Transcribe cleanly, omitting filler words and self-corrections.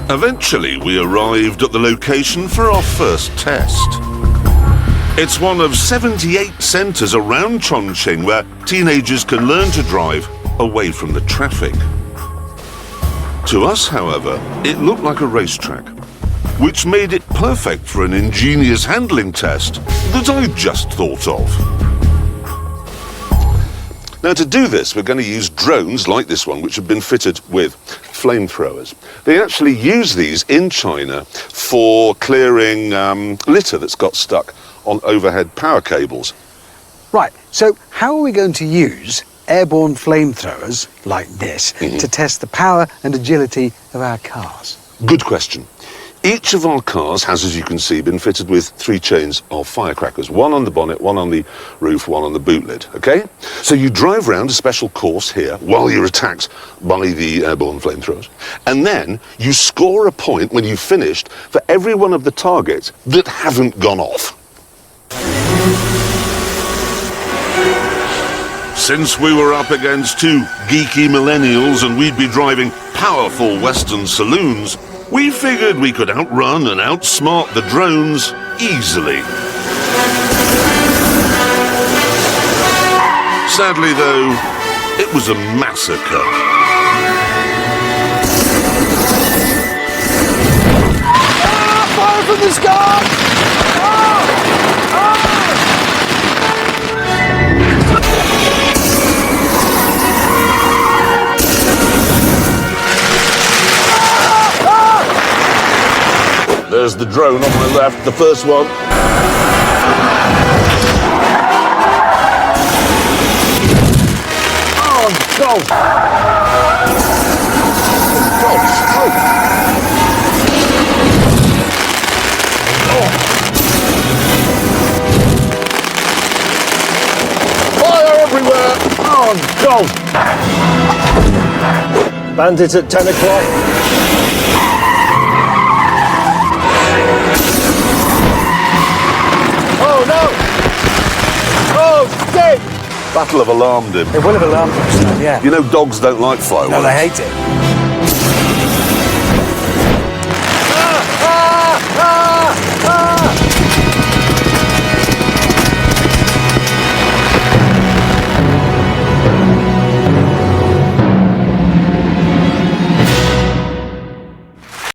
Eventually, we arrived at the location for our first test. It's one of 78 centres around Chongqing where teenagers can learn to drive away from the traffic. To us, however, it looked like a racetrack, which made it perfect for an ingenious handling test that I just thought of. Now, to do this, we're going to use drones like this one, which have been fitted with flamethrowers. They actually use these in China for clearing litter that's got stuck on overhead power cables. Right, so how are we going to use airborne flamethrowers like this to test the power and agility of our cars? Good question. Each of our cars has, as you can see, been fitted with 3 chains of firecrackers. One on the bonnet, one on the roof, one on the boot lid, okay? So you drive round a special course here while you're attacked by the airborne flamethrowers. And then you score a point when you've finished for every one of the targets that haven't gone off. Since we were up against 2 geeky millennials and we'd be driving powerful Western saloons, we figured we could outrun and outsmart the drones easily. Sadly, though, it was a massacre. Fire from the sky! There's the drone on my left, the first one. Oh, God! Fire everywhere! Oh, God! Bandit at 10 o'clock. Battle have alarmed him. It will have alarmed us, yeah. You know dogs don't like fireworks. No, they hate it.